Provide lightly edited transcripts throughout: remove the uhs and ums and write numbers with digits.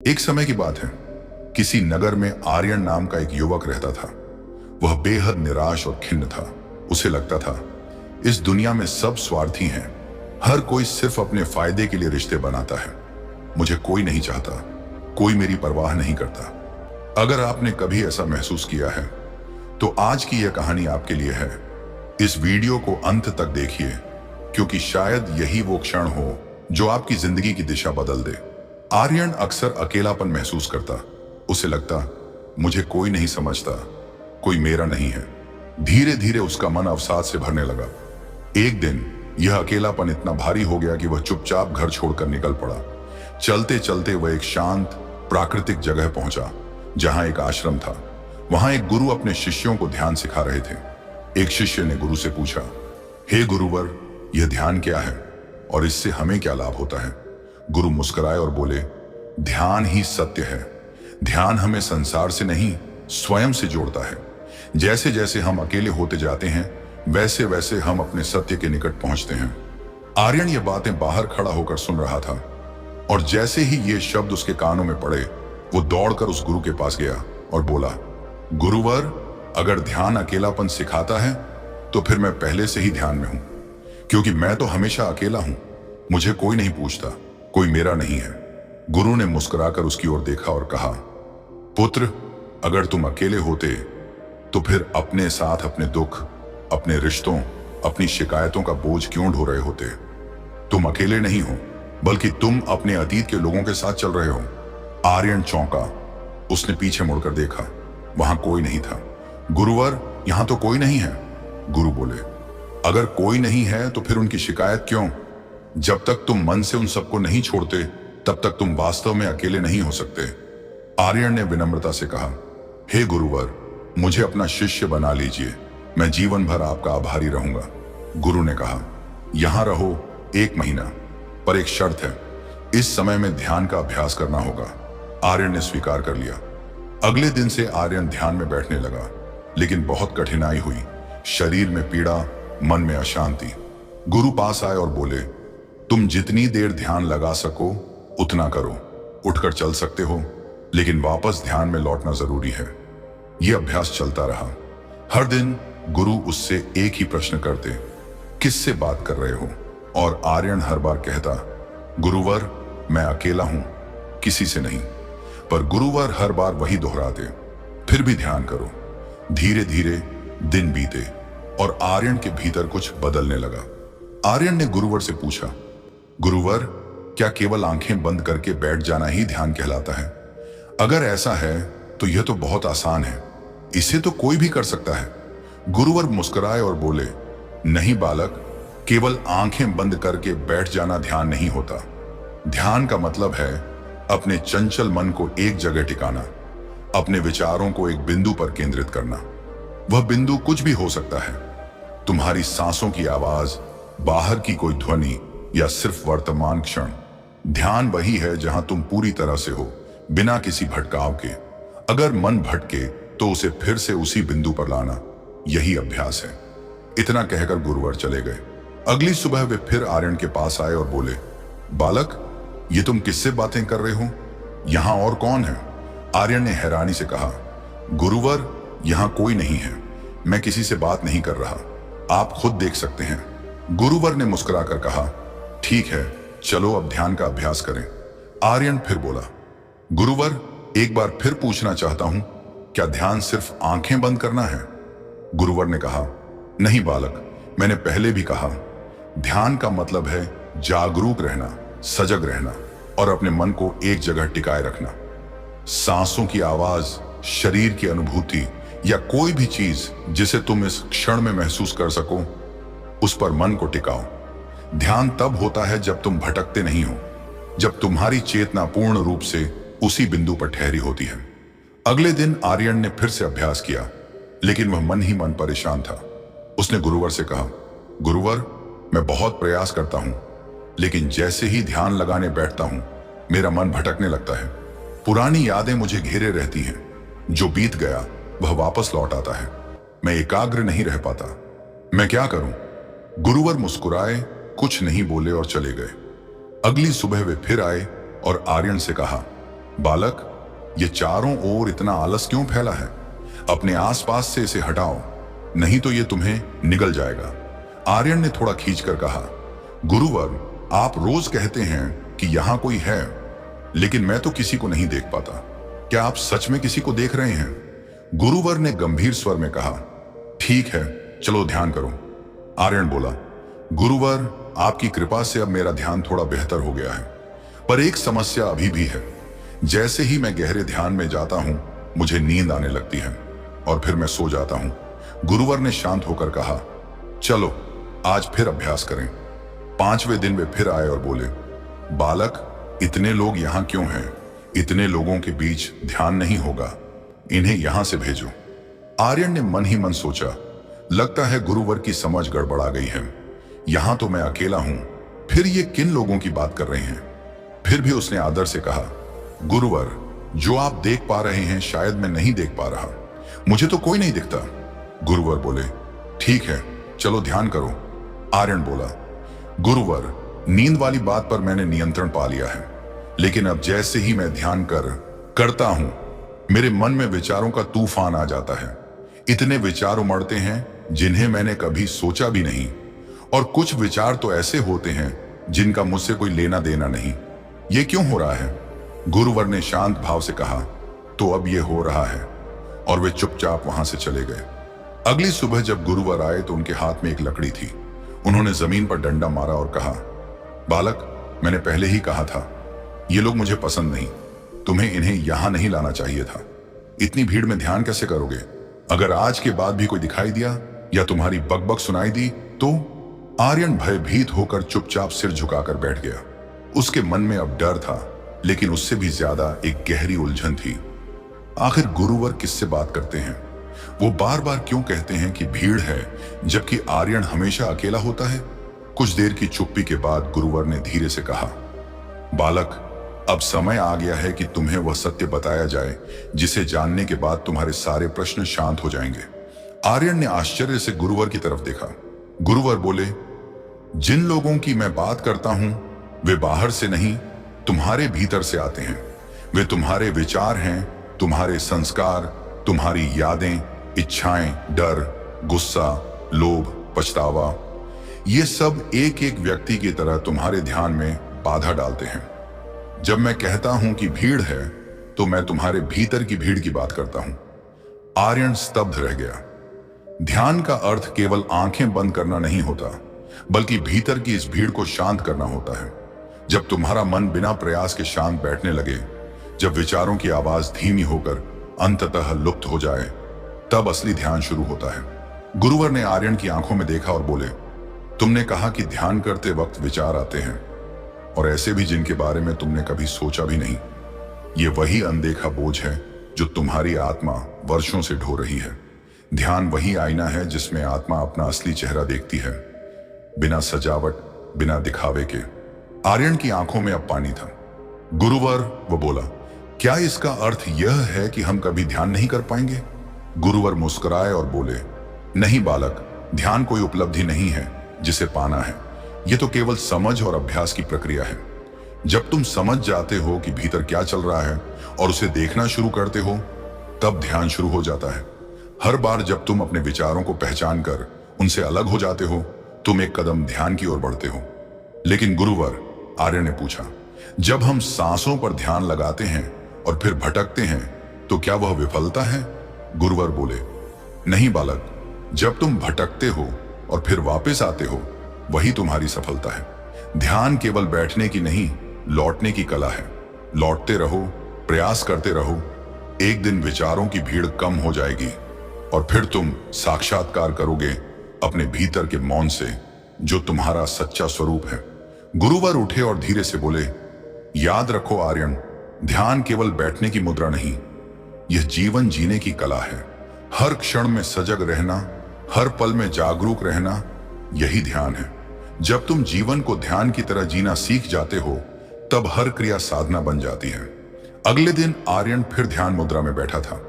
एक समय की बात है, किसी नगर में आर्यन नाम का एक युवक रहता था। वह बेहद निराश और खिन्न था। उसे लगता था इस दुनिया में सब स्वार्थी हैं, हर कोई सिर्फ अपने फायदे के लिए रिश्ते बनाता है। मुझे कोई नहीं चाहता, कोई मेरी परवाह नहीं करता। अगर आपने कभी ऐसा महसूस किया है तो आज की यह कहानी आपके लिए है। इस वीडियो को अंत तक देखिए, क्योंकि शायद यही वो क्षण हो जो आपकी जिंदगी की दिशा बदल दे। आर्यन अक्सर अकेलापन महसूस करता। उसे लगता मुझे कोई नहीं समझता, कोई मेरा नहीं है। धीरे धीरे उसका मन अवसाद से भरने लगा। एक दिन यह अकेलापन इतना भारी हो गया कि वह चुपचाप घर छोड़कर निकल पड़ा। चलते चलते वह एक शांत प्राकृतिक जगह पहुंचा जहां एक आश्रम था। वहां एक गुरु अपने शिष्यों को ध्यान सिखा रहे थे। एक शिष्य ने गुरु से पूछा, हे गुरुवर, यह ध्यान क्या है और इससे हमें क्या लाभ होता है? गुरु मुस्कुराए और बोले, ध्यान ही सत्य है। ध्यान हमें संसार से नहीं, स्वयं से जोड़ता है। जैसे जैसे हम अकेले होते जाते हैं, वैसे वैसे हम अपने सत्य के निकट पहुंचते हैं। आर्यन ये बातें बाहर खड़ा होकर सुन रहा था, और जैसे ही ये शब्द उसके कानों में पड़े, वो दौड़कर उस गुरु के पास गया और बोला, गुरुवर, अगर ध्यान अकेलापन सिखाता है तो फिर मैं पहले से ही ध्यान में हूं, क्योंकि मैं तो हमेशा अकेला हूं। मुझे कोई नहीं पूछता, कोई मेरा नहीं है। गुरु ने मुस्कुराकर उसकी ओर देखा और कहा, पुत्र, अगर तुम अकेले होते तो फिर अपने साथ अपने दुख, अपने रिश्तों, अपनी शिकायतों का बोझ क्यों ढो रहे होते? तुम अकेले नहीं हो, बल्कि तुम अपने अतीत के लोगों के साथ चल रहे हो। आर्यन चौंका। उसने पीछे मुड़कर देखा, वहां कोई नहीं था। गुरुवर, यहां तो कोई नहीं है। गुरु बोले, अगर कोई नहीं है तो फिर उनकी शिकायत क्यों? जब तक तुम मन से उन सबको नहीं छोड़ते, तब तक तुम वास्तव में अकेले नहीं हो सकते। आर्यन ने विनम्रता से कहा, हे गुरुवर, मुझे अपना शिष्य बना लीजिए, मैं जीवन भर आपका आभारी रहूंगा। गुरु ने कहा, यहां रहो 1 महीना, पर एक शर्त है, इस समय में ध्यान का अभ्यास करना होगा। आर्यन ने स्वीकार कर लिया। अगले दिन से आर्यन ध्यान में बैठने लगा, लेकिन बहुत कठिनाई हुई। शरीर में पीड़ा, मन में अशांति। गुरु पास आए और बोले, तुम जितनी देर ध्यान लगा सको उतना करो। उठकर चल सकते हो, लेकिन वापस ध्यान में लौटना जरूरी है। यह अभ्यास चलता रहा। हर दिन गुरु उससे एक ही प्रश्न करते, किससे बात कर रहे हो? और आर्यन हर बार कहता, गुरुवर, मैं अकेला हूं, किसी से नहीं। पर गुरुवर हर बार वही दोहराते, फिर भी ध्यान करो। धीरे धीरे दिन बीते और आर्यन के भीतर कुछ बदलने लगा। आर्यन ने गुरुवर से पूछा, गुरुवर, क्या केवल आंखें बंद करके बैठ जाना ही ध्यान कहलाता है? अगर ऐसा है तो यह तो बहुत आसान है, इसे तो कोई भी कर सकता है। गुरुवर मुस्कुराए और बोले, नहीं बालक, केवल आंखें बंद करके बैठ जाना ध्यान नहीं होता। ध्यान का मतलब है अपने चंचल मन को एक जगह टिकाना, अपने विचारों को एक बिंदु पर केंद्रित करना। वह बिंदु कुछ भी हो सकता है, तुम्हारी सांसों की आवाज, बाहर की कोई ध्वनि, या सिर्फ वर्तमान क्षण। ध्यान वही है जहां तुम पूरी तरह से हो, बिना किसी भटकाव के। अगर मन भटके तो उसे फिर से उसी बिंदु पर लाना, यही अभ्यास है। इतना कहकर गुरुवर चले गए। अगली सुबह वे फिर आर्यन के पास आए और बोले, बालक, ये तुम किससे बातें कर रहे हो? यहां और कौन है? आर्यन ने हैरानी से कहा, गुरुवर, यहां कोई नहीं है, मैं किसी से बात नहीं कर रहा, आप खुद देख सकते हैं। गुरुवर ने मुस्कुराकर कहा, ठीक है, चलो अब ध्यान का अभ्यास करें। आर्यन फिर बोला, गुरुवर, एक बार फिर पूछना चाहता हूं, क्या ध्यान सिर्फ आंखें बंद करना है? गुरुवर ने कहा, नहीं बालक, मैंने पहले भी कहा, ध्यान का मतलब है जागरूक रहना, सजग रहना और अपने मन को एक जगह टिकाए रखना। सांसों की आवाज, शरीर की अनुभूति या कोई भी चीज जिसे तुम इस क्षण में महसूस कर सको, उस पर मन को टिकाओ। ध्यान तब होता है जब तुम भटकते नहीं हो, जब तुम्हारी चेतना पूर्ण रूप से उसी बिंदु पर ठहरी होती है। अगले दिन आर्यन ने फिर से अभ्यास किया, लेकिन वह मन ही मन परेशान था। उसने गुरुवर से कहा, गुरुवर, मैं बहुत प्रयास करता हूं, लेकिन जैसे ही ध्यान लगाने बैठता हूं, मेरा मन भटकने लगता है। पुरानी यादें मुझे घेरे रहती हैं, जो बीत गया वह वापस लौट आता है। मैं एकाग्र नहीं रह पाता, मैं क्या करूं? गुरुवर मुस्कुराए, कुछ नहीं बोले और चले गए। अगली सुबह वे फिर आए और आर्यन से कहा, बालक, ये चारों ओर इतना आलस क्यों फैला है? अपने आसपास से इसे हटाओ, नहीं तो ये तुम्हें निगल जाएगा। आर्यन ने थोड़ा खींचकर कहा, गुरुवर, आप रोज कहते हैं कि यहां कोई है, लेकिन मैं तो किसी को नहीं देख पाता। क्या आप सच में किसी को देख रहे हैं? गुरुवर ने गंभीर स्वर में कहा। ठीक है, चलो ध्यान करो। आर्यन बोला, गुरुवर, आपकी कृपा से अब मेरा ध्यान थोड़ा बेहतर हो गया है, पर एक समस्या अभी भी है। जैसे ही मैं गहरे ध्यान में जाता हूं, मुझे नींद आने लगती है और फिर मैं सो जाता हूं। गुरुवर ने शांत होकर कहा, चलो आज फिर अभ्यास करें। 5वें दिन वे फिर आए और बोले, बालक, इतने लोग यहां क्यों हैं? इतने लोगों के बीच ध्यान नहीं होगा, इन्हें यहां से भेजो। आर्यन ने मन ही मन सोचा, लगता है गुरुवर की समझ गड़बड़ा गई है। यहां तो मैं अकेला हूं, फिर ये किन लोगों की बात कर रहे हैं? फिर भी उसने आदर से कहा, गुरुवर, जो आप देख पा रहे हैं शायद मैं नहीं देख पा रहा। मुझे तो कोई नहीं दिखता। गुरुवर बोले, ठीक है, चलो ध्यान करो। आर्यन बोला, गुरुवर, नींद वाली बात पर मैंने नियंत्रण पा लिया है, लेकिन अब जैसे ही मैं ध्यान करता हूं, मेरे मन में विचारों का तूफान आ जाता है। इतने विचार उमड़ते हैं जिन्हें मैंने कभी सोचा भी नहीं, और कुछ विचार तो ऐसे होते हैं जिनका मुझसे कोई लेना देना नहीं। ये क्यों हो रहा है? गुरुवर ने शांत भाव से कहा, तो अब ये हो रहा है। और वे चुपचाप वहां से चले गए। अगली सुबह जब गुरुवर आए तो उनके हाथ में एक लकड़ी थी। उन्होंने जमीन पर डंडा मारा और कहा, बालक, मैंने पहले ही कहा था, ये लोग मुझे पसंद नहीं। तुम्हें इन्हें यहां नहीं लाना चाहिए था। इतनी भीड़ में ध्यान कैसे करोगे? अगर आज के बाद भी कोई दिखाई दिया या तुम्हारी बकबक सुनाई दी तो? आर्यन भयभीत होकर चुपचाप सिर झुकाकर बैठ गया। उसके मन में अब डर था, लेकिन उससे भी ज्यादा एक गहरी उलझन थी। आखिर गुरुवर किससे बात करते हैं? वो बार बार क्यों कहते हैं कि भीड़ है, जबकि आर्यन हमेशा अकेला होता है? कुछ देर की चुप्पी के बाद गुरुवर ने धीरे से कहा, बालक, अब समय आ गया है कि तुम्हें वह सत्य बताया जाए जिसे जानने के बाद तुम्हारे सारे प्रश्न शांत हो जाएंगे। आर्यन ने आश्चर्य से गुरुवर की तरफ देखा। गुरुवर बोले, जिन लोगों की मैं बात करता हूं वे बाहर से नहीं, तुम्हारे भीतर से आते हैं। वे तुम्हारे विचार हैं, तुम्हारे संस्कार, तुम्हारी यादें, इच्छाएं, डर, गुस्सा, लोभ, पछतावा, ये सब एक एक व्यक्ति की तरह तुम्हारे ध्यान में बाधा डालते हैं। जब मैं कहता हूं कि भीड़ है, तो मैं तुम्हारे भीतर की भीड़ की बात करता हूं। आर्यन स्तब्ध रह गया। ध्यान का अर्थ केवल आंखें बंद करना नहीं होता, बल्कि भीतर की इस भीड़ को शांत करना होता है। जब तुम्हारा मन बिना प्रयास के शांत बैठने लगे, जब विचारों की आवाज धीमी होकर अंततः लुप्त हो जाए, तब असली ध्यान शुरू होता है। गुरुवर ने आर्यन की आंखों में देखा और बोले, तुमने कहा कि ध्यान करते वक्त विचार आते हैं, और ऐसे भी जिनके बारे में तुमने कभी सोचा भी नहीं। ये वही अनदेखा बोझ है जो तुम्हारी आत्मा वर्षों से ढो रही है। ध्यान वही आईना है जिसमें आत्मा अपना असली चेहरा देखती है, बिना सजावट, बिना दिखावे के। आर्यन की आंखों में अब पानी था। गुरुवर, वो बोला, क्या इसका अर्थ यह है कि हम कभी ध्यान नहीं कर पाएंगे? गुरुवर मुस्कुराए और बोले, नहीं बालक, ध्यान कोई उपलब्धि नहीं है जिसे पाना है। यह तो केवल समझ और अभ्यास की प्रक्रिया है। जब तुम समझ जाते हो कि भीतर क्या चल रहा है और उसे देखना शुरू करते हो, तब ध्यान शुरू हो जाता है। हर बार जब तुम अपने विचारों को पहचान कर उनसे अलग हो जाते हो, तुम एक कदम ध्यान की ओर बढ़ते हो। लेकिन गुरुवर, आर्य ने पूछा, जब हम सांसों पर ध्यान लगाते हैं और फिर भटकते हैं, तो क्या वह विफलता है? गुरुवर बोले, नहीं बालक, जब तुम भटकते हो और फिर वापस आते हो, वही तुम्हारी सफलता है। ध्यान केवल बैठने की नहीं, लौटने की कला है। लौटते रहो, प्रयास करते रहो, एक दिन विचारों की भीड़ कम हो जाएगी और फिर तुम साक्षात्कार करोगे अपने भीतर के मौन से, जो तुम्हारा सच्चा स्वरूप है। गुरुवर उठे और धीरे से बोले, याद रखो आर्यन, ध्यान केवल बैठने की मुद्रा नहीं, यह जीवन जीने की कला है। हर क्षण में सजग रहना, हर पल में जागरूक रहना, यही ध्यान है। जब तुम जीवन को ध्यान की तरह जीना सीख जाते हो, तब हर क्रिया साधना बन जाती है। अगले दिन आर्यन फिर ध्यान मुद्रा में बैठा था।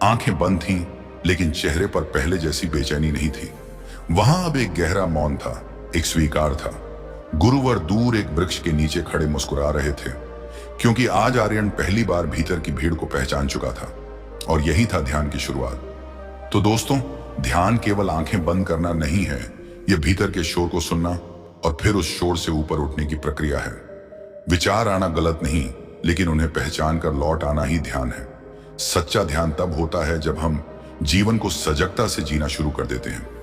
आंखें बंद थीं, लेकिन चेहरे पर पहले जैसी बेचैनी नहीं थी। वहां अब एक गहरा मौन था, एक स्वीकार था। गुरुवर दूर एक वृक्ष के नीचे खड़े मुस्कुरा रहे थे। क्योंकि आज आर्यन पहली बार भीतर की भीड़ को पहचान चुका था और यही था ध्यान की शुरुआत। तो दोस्तों, ध्यान केवल आंखें बंद करना नहीं है, यह भीतर के शोर को सुनना और फिर उस शोर से ऊपर उठने की प्रक्रिया है। विचार आना गलत नहीं, लेकिन उन्हें पहचान कर लौट आना ही ध्यान है। सच्चा ध्यान तब होता है जब हम जीवन को सजगता से जीना शुरू कर देते हैं।